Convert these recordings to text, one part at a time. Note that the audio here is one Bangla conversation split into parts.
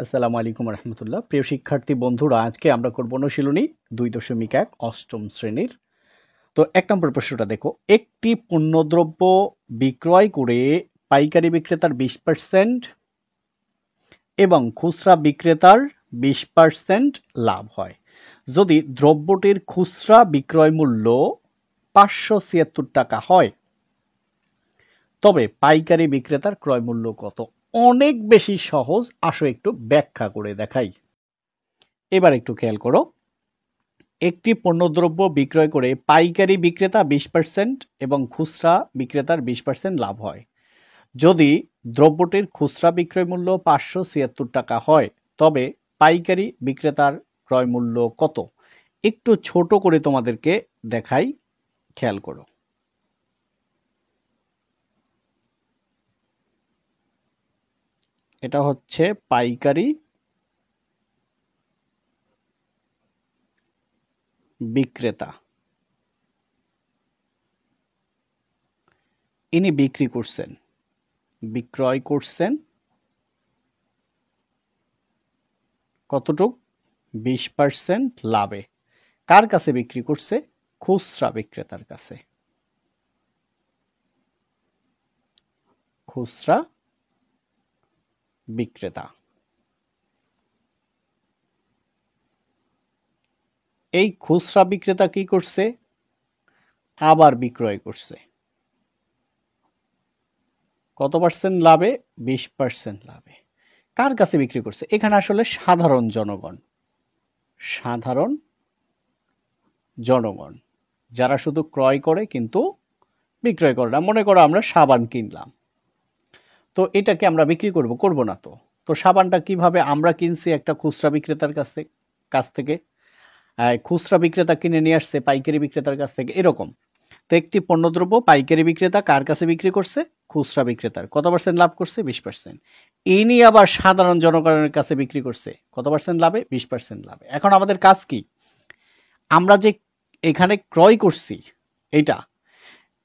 আসসালামু আলাইকুম রহমতুল্লাহ। প্রিয় শিক্ষার্থী বন্ধুরা, আজকে আমরা করব অনুশীলনী 2.1 অষ্টম শ্রেণীর। তো 1 নম্বর প্রশ্নটা দেখো, একটি পণ্যদ্রব্য বিক্রয় করে পাইকারি বিক্রেতার 20% এবং খুচরা বিক্রেতার 20% লাভ হয়। যদি দ্রব্যটির খুচরা বিক্রয় মূল্য 576 টাকা হয়, তবে পাইকারি বিক্রেতার ক্রয় মূল্য কত? অনেক বেশি সহজ, আসো একটু ব্যাখ্যা করে দেখাই। এবার একটু খেয়াল করো, একটি পণ্যদ্রব্য বিক্রয় করে পাইকারি বিক্রেতা 20% এবং খুচরা বিক্রেতার 20% লাভ হয়। যদি দ্রব্যটির খুচরা বিক্রয় মূল্য 576 টাকা হয়, তবে পাইকারি বিক্রেতার ক্রয় মূল্য কত? একটু ছোট করে তোমাদেরকে দেখাই, খেয়াল করো। এটা হচ্ছে পাইকারি বিক্রেতা, ইনি বিক্রি করছেন, বিক্রয় করছেন কতটুক? 20% লাভে। কার কাছে বিক্রি করছে? খুচরা বিক্রেতার কাছে। খুচরা বিক্রেতা। এই খুচরা বিক্রেতা কি করছে? আবার বিক্রয় করছে কত পার্সেন্ট লাভে? 20% লাভে। কার কাছে বিক্রি করছে? এখানে আসলে সাধারণ জনগণ, সাধারণ জনগণ যারা শুধু ক্রয় করে কিন্তু বিক্রয় করে না। মনে করো আমরা সাবান কিনলাম, তো এটাকে আমরা বিক্রি করব, করব না তো। তো সাবানটা কিভাবে আমরা কিনছি? একটা খুচরা বিক্রেতার কাছ থেকে। খুচরা বিক্রেতা কিনে নিয়ে আসছে পাইকারি বিক্রেতার কাছ থেকে, এরকম। তো একটি পণ্যদ্রব্য পাইকারি বিক্রেতা কার কাছে বিক্রি করছে? খুচরা বিক্রেতার। কত পার্সেন্ট লাভ করছে? 20%। ইনি আবার সাধারণ জনগণের কাছে বিক্রি করছে কত পার্সেন্ট লাভে? 20% লাভে। এখন আমাদের কাজ কি? আমরা যে এখানে ক্রয় করছি, এইটা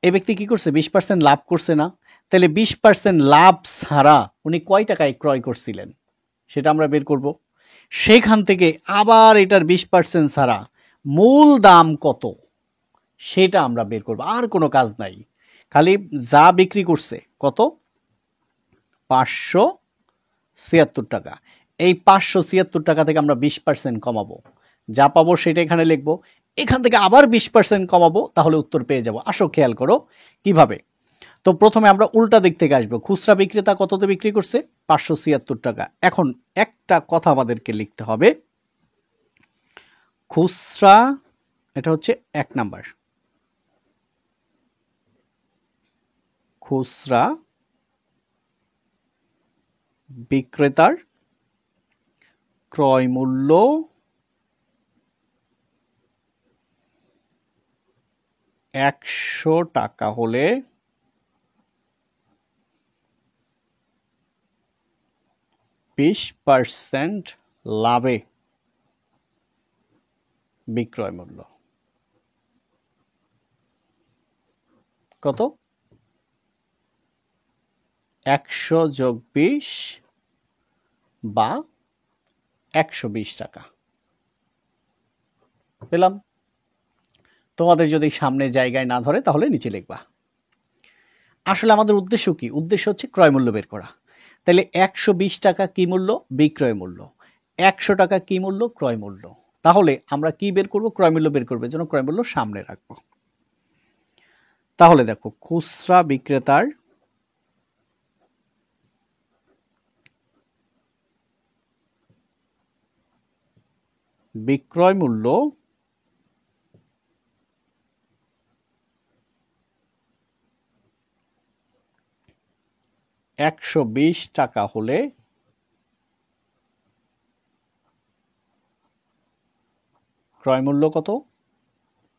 এই ব্যক্তি কি করছে? 20% লাভ করছে না? তাহলে 20% লাভ ছাড়া উনি কয় টাকায় ক্রয় করছিলেন সেটা আমরা বের করব। সেখান থেকে আবার এটার 20% ছাড়া মূল দাম কত সেটা আমরা বের করব। আর কোনো কাজ নাই, খালি যা বিক্রি করছে কত? 576 টাকা। এই 576 টাকা থেকে আমরা 20% কমাবো, যা পাবো সেটা এখানে লিখবো। এখান থেকে আবার 20% কমাবো, তাহলে উত্তর পেয়ে যাব। আসো খেয়াল করো কিভাবে। তো প্রথমে আমরা উল্টা দিক থেকে আসবো। খুচরা বিক্রেতা কততে বিক্রি করছে? 576 টাকা। এখন একটা কথা আমাদেরকে লিখতে হবে, খুচরা, এটা হচ্ছে 1 নাম্বার, খুচরা বিক্রেতার ক্রয় মূল্য 100 টাকা হলে 20% লাভে বিক্রয় মূল্য কত? 100 যোগ 20 বা 120 টাকা পেলাম। তোমাদের যদি সামনে জায়গায় না ধরে তাহলে নিচে লিখবা। আসলে আমাদের উদ্দেশ্য কি? উদ্দেশ্য হচ্ছে ক্রয় মূল্য বের করা। তাহলে 120 টাকা কি মূল্য? বিক্রয় মূল্য। 100 টাকা কি মূল্য? ক্রয় মূল্য। তাহলে আমরা কি বের করব? ক্রয় মূল্য বের করবে, জন্য ক্রয় মূল্য সামনে রাখবো। তাহলে দেখো, খুচরা বিক্রেতার বিক্রয় মূল্য 120 টাকা হলে ক্রয় মূল্য কত?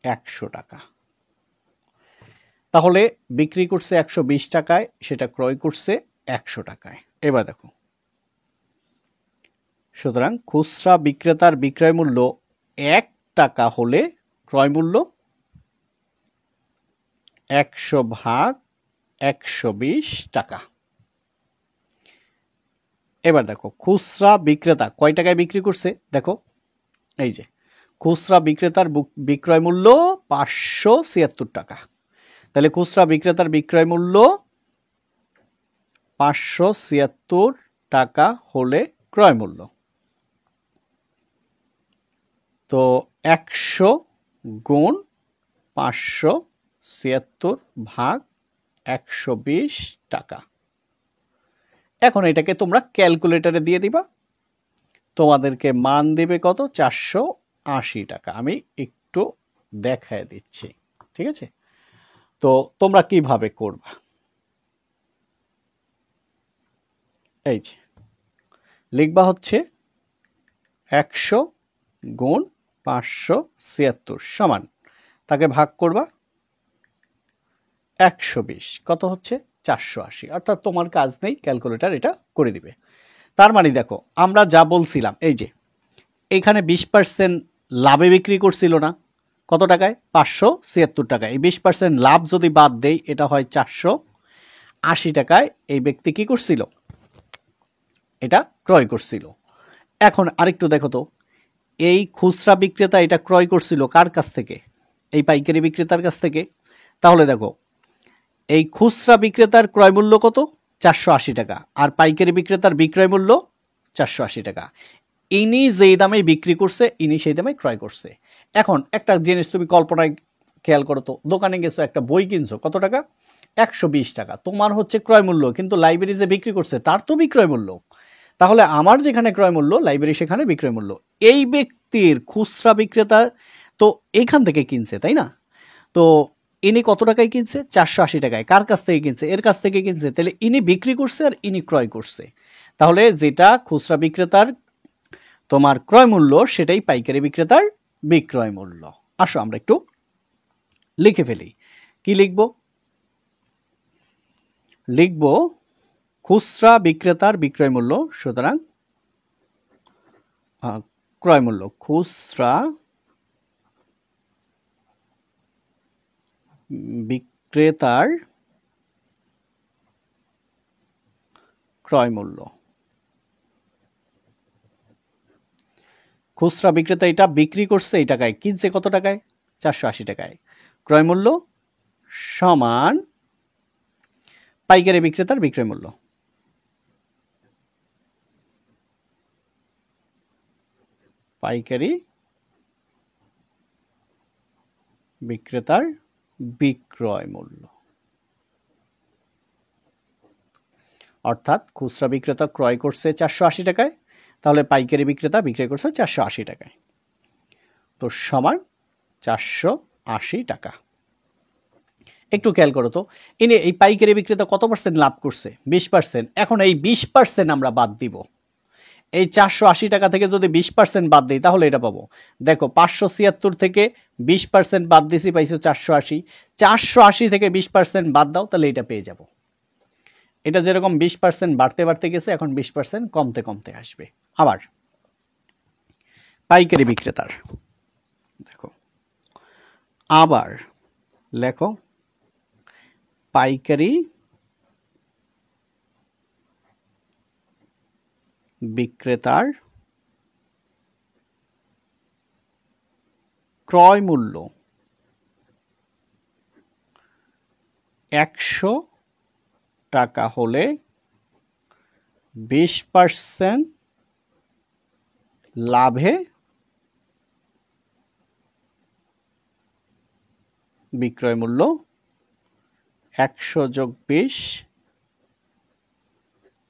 100 টাকা। তাহলে বিক্রি করছে 120 টাকায়, সেটা ক্রয় করছে 100 টাকায়। এবার দেখো, সুতরাং খুচরা বিক্রেতার বিক্রয় মূল্য 1 টাকা হলে ক্রয় মূল্য 100 ভাগ 120 টাকা। এবার দেখো খুচরা বিক্রেতা কয় টাকায় বিক্রি করছে, দেখো এই যে খুচরা বিক্রেতার বিক্রয় মূল্য 576 টাকা। তাহলে খুচরা বিক্রেতার বিক্রয় মূল্য 576 টাকা হলে ক্রয় মূল্য, তো 100 গুণ 576 ভাগ 120 টাকা। এখন এটাকে তোমরা ক্যালকুলেটরে দিয়ে দিবা, তোমাদেরকে মান দেবে কত, 480 টাকা। আমি একটু দেখায় দিচ্ছি, ঠিক আছে? তো তোমরা কিভাবে করবা, এই যে লিখবা হচ্ছে 100 গুণ 576 সমান, তাকে ভাগ করবা 120, কত হচ্ছে 480, অর্থাৎ তোমার কাজ নেই, ক্যালকুলেটর এটা করে দিবে। তার মানে দেখো আমরা যা বলছিলাম, এই যে এখানে 20% লাভে বিক্রি করছিল না, কত টাকায়, 576 টাকায়। এই 20% লাভ যদি বাদ দেই এটা হয় 480 টাকায় এই ব্যক্তি কি করছিল, এটা ক্রয় করছিল। এখন আরেকটু দেখো তো, এই খুচরা বিক্রেতা এটা ক্রয় করছিল কার কাছ থেকে, এই পাইকারি বিক্রেতার কাছ থেকে। তাহলে দেখো এই খুচরা বিক্রেতার ক্রয় মূল্য কত, 480 টাকা, আর পাইকারি বিক্রেতার বিক্রয় মূল্য 480 টাকা। ইনি যেই দামে বিক্রি করছে ইনি সেই দামে ক্রয় করছে। এখন একটা জিনিস তুমি কল্পনায় খেয়াল করো তো, দোকানে গেছো একটা বই কিনছো, কত টাকা, 120 টাকা, তোমার হচ্ছে ক্রয় মূল্য, কিন্তু লাইব্রেরি যে বিক্রি করছে তার তো বিক্রয় মূল্য। তাহলে আমার যেখানে ক্রয় মূল্য, লাইব্রেরি সেখানে বিক্রয় মূল্য। এই ব্যক্তির খুচরা বিক্রেতা তো এইখান থেকে কিনছে, তাই না? তো ইনি কত টাকায় কিনছে, 480 টাকায়। কার কাছ থেকে কিনছে, এর কাছ থেকে কিনছে। তাহলে ইনি বিক্রি করছে আর ইনি ক্রয় করছে। তাহলে যেটা খুচরা বিক্রেতার তোমার ক্রয় মূল্য সেটাই পাইকারি বিক্রেতার বিক্রয় মূল্য। আসো আমরা একটু লিখে ফেলি। কি লিখব, লিখব খুচরা বিক্রেতার বিক্রয় মূল্য, সুতরাং ক্রয় মূল্য, খুচরা বিক্রেতার ক্রয় মূল্য। খুচরা বিক্রেতা এটা বিক্রি করছে এই টাকায়, কিনছে কত টাকায়, 480 টাকায়। ক্রয় মূল্য সমান পাইকারি বিক্রেতার বিক্রয় মূল্য। পাইকারি বিক্রেতার বিক্রয় মূল্য, অর্থাৎ খুচরা বিক্রেতা ক্রয় করছে 480 টাকায়, তাহলে পাইকারি বিক্রেতা বিক্রয় করছে 480 টাকায়, তো সমান 480 টাকা। একটু খেয়াল করো তো, ইনি এই পাইকারি বিক্রেতা কত পার্সেন্ট লাভ করছে, 20%। এখন এই 20% আমরা বাদ দিব, এই 480 টাকা থেকে যদি 20% বাদ দিই তাহলে এটা পাবো। দেখো 576 থেকে 20% বাদ দিছি, পাইছো 480। 480 থেকে 20% বাদ দাও, তাহলে এটা পেয়ে যাব। এটা যেরকম 20% বাড়তে বাড়তে গেছে, এখন 20% কমতে কমতে আসবে। আবার পাইকারি বিক্রেতার, দেখো আবার লেখো পাইকারি বিক্রেতার ক্রয় মূল্য 100 টাকা হলে 20% লাভে বিক্রয় মূল্য 100 যোগ 20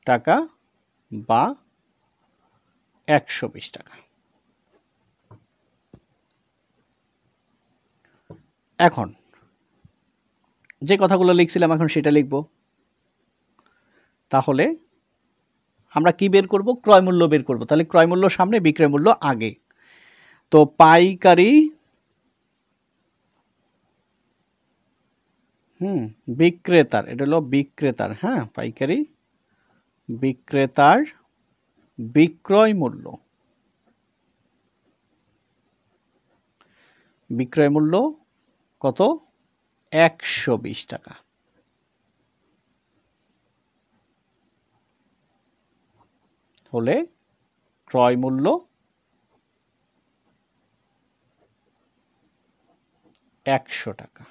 টাকা বা 120 টাকা। এখন যে কথাগুলো লিখছিলাম এখন সেটা লিখব। তাহলে আমরা কি বের করব, ক্রয় মূল্য বের করব। তাহলে ক্রয় মূল্য সামনে, বিক্রয় মূল্য আগে। তো পাইকারি বিক্রেতার, এটা হলো বিক্রেতার, হ্যাঁ পাইকারি বিক্রেতার বিক্রয় মূল্য, বিক্রয় মূল্য কত, 120 টাকা। হলে ক্রয় মূল্য 100 টাকা।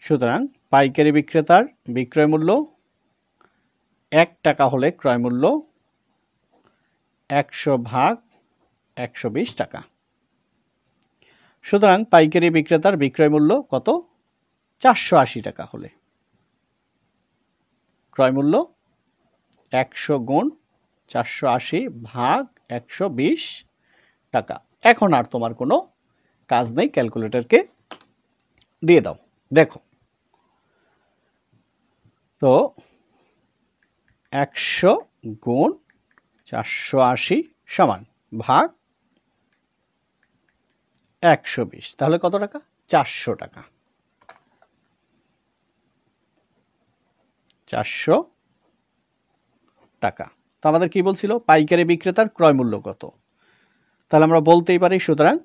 সুতরাং পাইকারি বিক্রেতার বিক্রয় মূল্য 1 টাকা হলে ক্রয় মূল্য 100 ভাগ 120 টাকা। সুতরাং পাইকারি বিক্রেতার বিক্রয় মূল্য কত? 480 টাকা হলে ক্রয় মূল্য 100 গুণ 480 ভাগ 120 টাকা। এখন আর তোমার কোনো কাজ নেই, ক্যালকুলেটরকে দিয়ে দাও। দেখো তো 100 গুণ 480 সমান ভাগ 120, তাহলে কত টাকা? 400 টাকা। 400 টাকা। তো আমাদের কি বলছিল? পাইকারি বিক্রেতার ক্রয় মূল্য কত? তাহলে আমরা বলতেই পারি, সুতরাং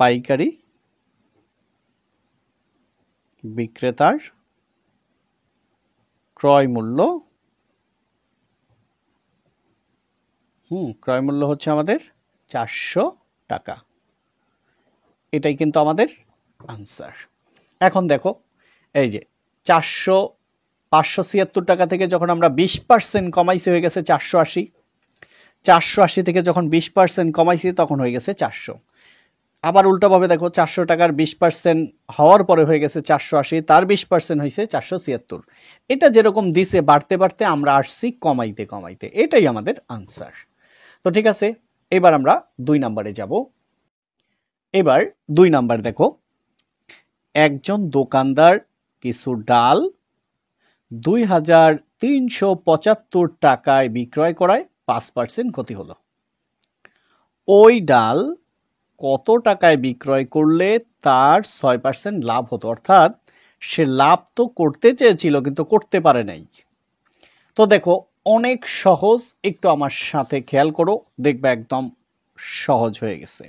পাইকারি বিক্রেতার ক্রয় মূল্য ক্রয় মূল্য হচ্ছে আমাদের 400 টাকা। এটাই কিন্তু আমাদের আনসার। এখন দেখো এই যে 576 টাকা থেকে যখন আমরা 20% কমাইছি হয়ে গেছে 480। 480 থেকে যখন 20% কমাইছি তখন হয়ে গেছে 400। আবার উল্টাভাবে দেখো 400 টাকার 20% হওয়ার পরে হয়ে গেছে 480, তার 20% হয়েছে 476। এটা যেরকম দিছে বাড়তে বাড়তে আমরা আসছি কমাইতে কমাইতে, এটাই আমাদের আনসার। তো ঠিক আছে, এবার আমরা 2 নম্বরে যাব। এবার 2 নাম্বার দেখো, একজন দোকানদার কিছু ডাল 2375 টাকায় বিক্রয় করায় 5% ক্ষতি হলো। ওই ডাল কত টাকায় বিক্রয় করলে তার 6% লাভ হতো? অর্থাৎ সে লাভ তো করতে চেয়েছিল কিন্তু করতে পারে নাই। তো দেখো অনেক সহজ, একটু আমার সাথে খেয়াল করো, দেখবে একদম সহজ হয়ে গেছে।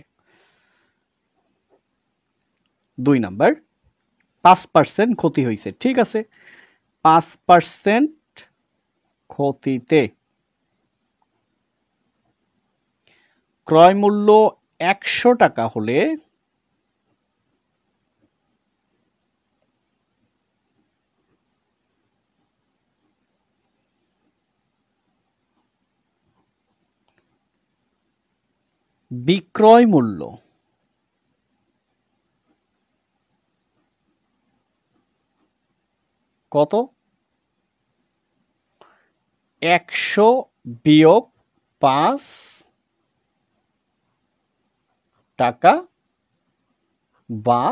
2 নাম্বার 5% ক্ষতি হয়েছে, ঠিক আছে। 5% ক্ষতিতে ক্রয় মূল্য 100 টাকা হলে বিক্রয় মূল্য কত? 100 বিয়োগ 5 টাকা বা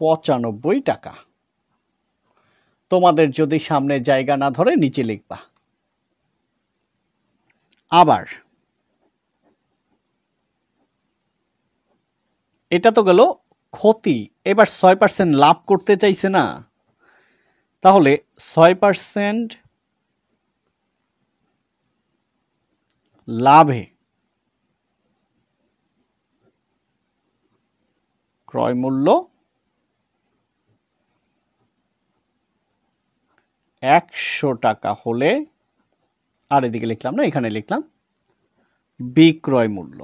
95 টাকা। তোমাদের যদি সামনে জায়গা না ধরে নিচে লিখবা। আবার এটা তো গেল ক্ষতি, এবার 6% লাভ করতে চাইছে না, তাহলে 6% লাভে ক্রয় মূল্য 100 টাকা হলে, আর এদিকে লিখলাম না, এখানে লিখলাম বিক্রয় মূল্য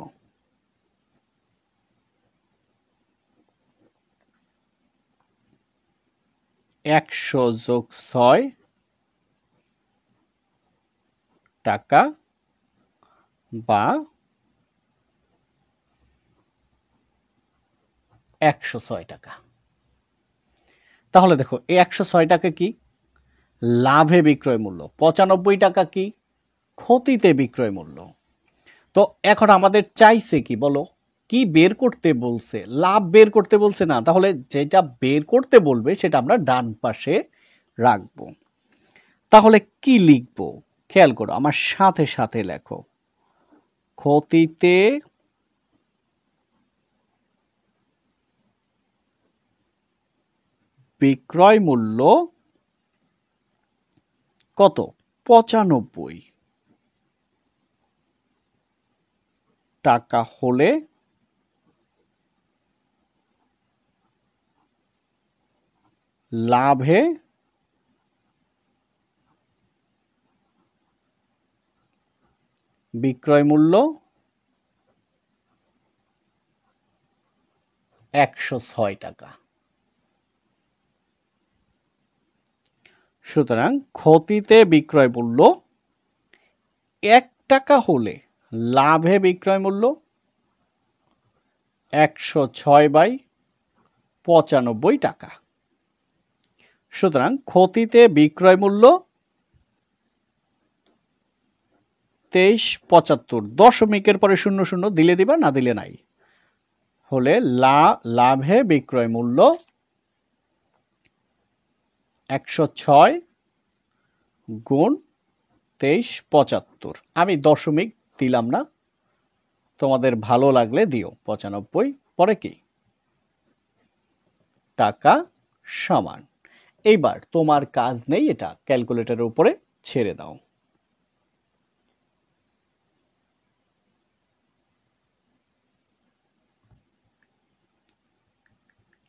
100 যোগ 6 টাকা বা 106 টাকা। তাহলে দেখো এই 106 টাকা কি? লাভে বিক্রয় মূল্য। 95 টাকা কি? ক্ষতিতে বিক্রয় মূল্য। তো এখন আমাদের চাইছে কি বলো? কি বের করতে বলছে? লাভ বের করতে বলছে না, তাহলে যেটা বের করতে বলবে সেটা আমরা ডান পাশে রাখবো। তাহলে কি লিখবো? খেয়াল করো, আমার সাথে সাথে লেখো, ক্ষতিতে বিক্রয় মূল্য কত? 95 টাকা হলে লাভে বিক্রয় মূল্য 106 টাকা। সুতরাং ক্ষতিতে বিক্রয় মূল্য 1 টাকা হলে লাভে বিক্রয় মূল্য 106/95 টাকা। সুতরাং ক্ষতিতে বিক্রয় মূল্য 2375। দশমিকের পরে 00 দিলে দিবা, না দিলে নাই। হলে লাভে বিক্রয় মূল্য 106 গুণ 2375। আমি দশমিক দিলাম না, তোমাদের ভালো লাগলে দিও। 95 পরে কি টাকা সমান। এইবার তোমার কাজ নেই, এটা ক্যালকুলেটরের উপরে ছেড়ে দাও।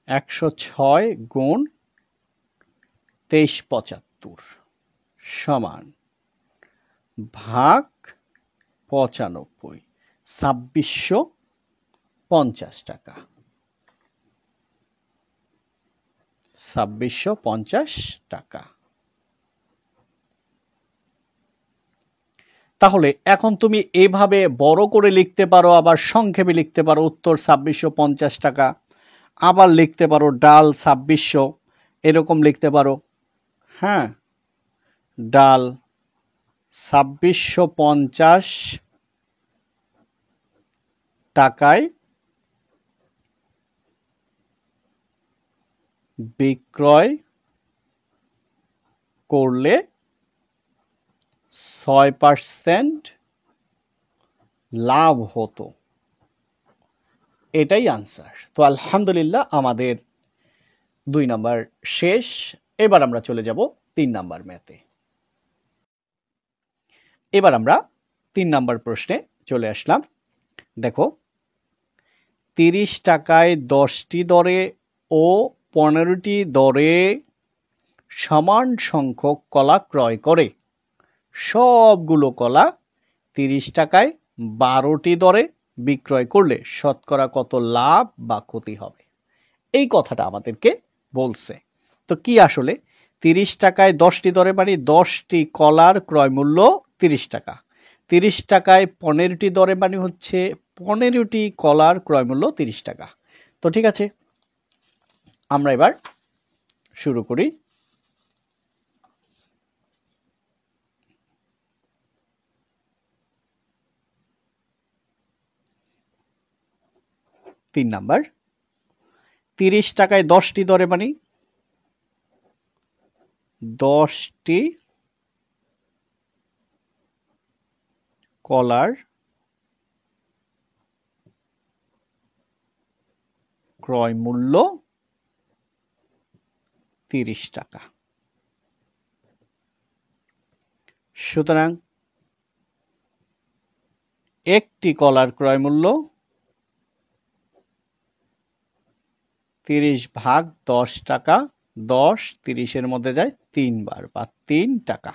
(106 গুণ 2375 সমান ভাগ 95, 2650 টাকা। 2650 টাকা। তাহলে এখন তুমি এভাবে বড় করে লিখতে পারো, আবার সংক্ষেপে লিখতে পারো উত্তর 2650 টাকা, আবার লিখতে পারো ডাল 2600, এরকম লিখতে পারো। হ্যাঁ, ডাল 2650 টাকায় বিক্রয় করলে 6% লাভ হতো। এটাই আনসার। তো আলহামদুলিল্লাহ আমাদের 2 নাম্বার শেষ। এবার আমরা চলে যাব 3 নাম্বার ম্যাথে। এবার আমরা 3 নাম্বার প্রশ্নে চলে আসলাম। দেখো, 30 টাকায় 10টি দরে ও 15টি দরে সমান সংখ্যক কলা ক্রয় করে সবগুলো কলা 30 টাকায় 12টি দরে বিক্রয় করলে শতকরা কত লাভ বা ক্ষতি হবে? এই কথাটা আমাদেরকে বলছে। তো কি আসলে 30 টাকায় 10টি দরে মানে 10টি কলার ক্রয় মূল্য 30 টাকা। 30 টাকায় 15টি দরে মানে হচ্ছে 15টি কলার ক্রয় মূল্য 30 টাকা। তো ঠিক আছে, আমরা এবার শুরু করি। তিন নাম্বার, 30 টাকায় 10টি দরে মানে 10টি কলার ক্রয় মূল্য 30 টাকা। সুতরাং একটি কলার ক্রয় মূল্য 30 ভাগ 10 টাকা। 10 30-এর মধ্যে যায় 3 বার বা 3 টাকা।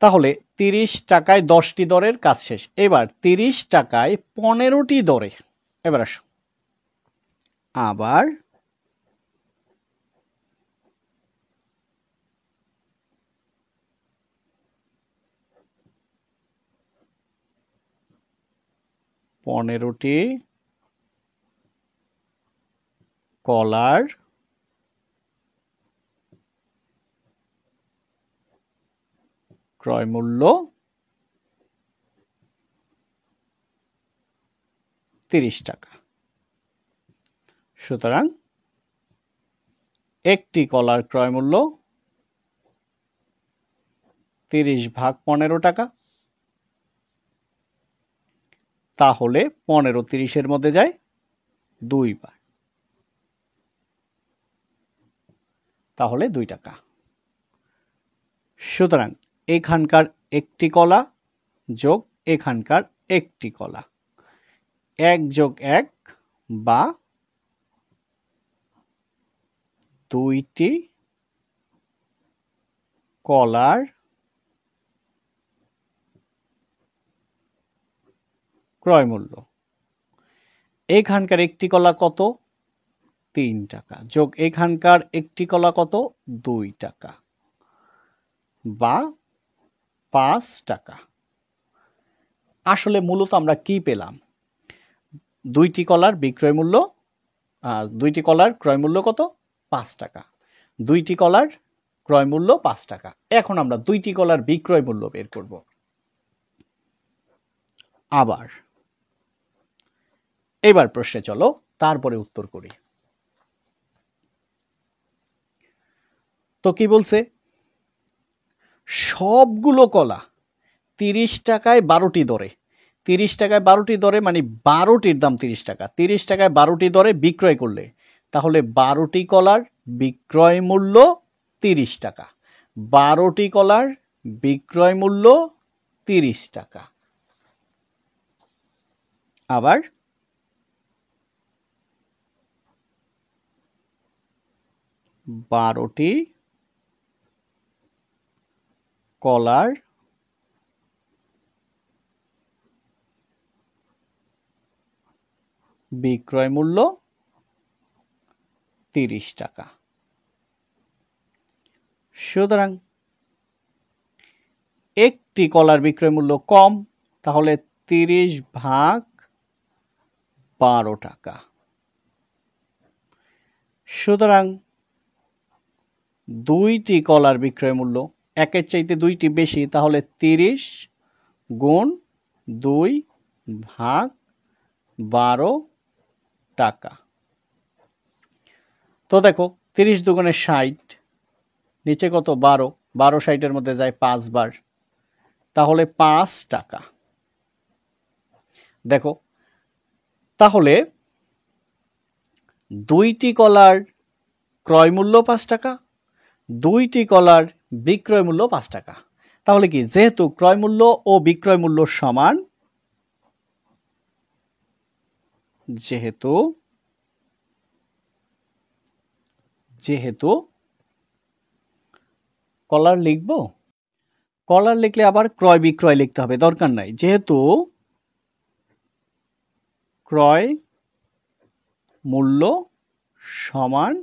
তাহলে 30 টাকায় 10টি দরের কাজ শেষ। এবার 30 টাকায় 15টি দরে, এবার আসো আবার পনেরোটি কলার ক্রয় মূল্য 30 টাকা। সুতরাং একটি কলার ক্রয় মূল্য 30 ভাগ 15 টাকা। তাহলে 15 30-এর মধ্যে যায় 2 বার, তাহলে 2 টাকা। সুতরাং এখানকার একটি কলা যোগ এখানকার একটি কলা, 1 যোগ 1 বা 2টি কলার ক্রয় মূল্য। এখানকার একটি কলা কত? 3 টাকা, যোগ এখানকার একটি কলা কত? 2 টাকা বা 5 টাকা। আসলে মূলত আমরা কি পেলাম? 2টি কলার বিক্রয় মূল্য, 2টি কলার ক্রয় মূল্য কত? 5 টাকা। 2টি কলার ক্রয় মূল্য 5 টাকা। এখন আমরা 2টি কলার বিক্রয় মূল্য বের করব। এবার প্রশ্নে চলো, তারপরে উত্তর করি। তো কি বলছে? সবগুলো কলা 30 টাকায় 12টি দরে, 30 টাকায় 12টি দরে মানে 12টির দাম 30 টাকা, 30 টাকায় 12টি দরে বিক্রয় করলে তাহলে 12টি কলার বিক্রয় মূল্য 30 টাকা। 12টি কলার বিক্রয় মূল্য 30 টাকা। আবার 12টি কলার বিক্রয় মূল্য 30 টাকা। সুতরাং একটি কলার বিক্রয় মূল্য কম, তাহলে 30 ভাগ 12 টাকা। সুতরাং 2টি কলার বিক্রয় মূল্য, একের চাইতে 2টি বেশি, তাহলে 30 গুণ 2 ভাগ 12 টাকা। তো দেখো 30 দুগুণে 60, নিচে কত? 12, 12 60-এর মধ্যে যায় 5 বার, তাহলে 5 টাকা। দেখো তাহলে 2টি কলার ক্রয় মূল্য 5 টাকা, 2টি কলার বিক্রয় মূল্য 5 টাকা। তাহলে কি, যেহেতু ক্রয় মূল্য ও বিক্রয় মূল্য সমান, যেহেতু কলার লিখব, কলার লিখলে আবার ক্রয় বিক্রয় লিখতে হবে, দরকার নাই। যেহেতু ক্রয় মূল্য সমান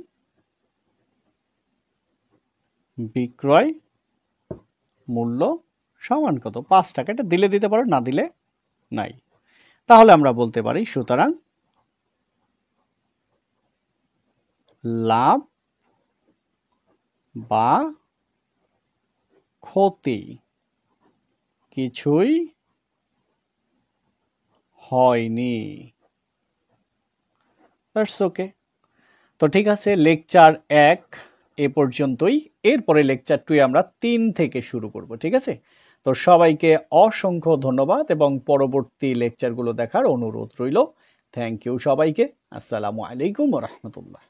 বিক্রয় মূল্য সমান কত? 5 টাকা। এটা দিলে দিতে পারো, না দিলে নাই। তাহলে আমরা বলতে পারি সুতরাং লাভ বা ক্ষতি কিছুই হয়নি। That's okay. তো ঠিক আছে, লেকচার 1 এ পর্যন্তই। এরপরে লেকচার 2 আমরা 3 থেকে শুরু করব, ঠিক আছে? তো সবাইকে অসংখ্য ধন্যবাদ এবং পরবর্তী লেকচারগুলো দেখার অনুরোধ রইল। থ্যাংক ইউ সবাইকে। আসসালামু আলাইকুম ওয়া রাহমাতুল্লাহ।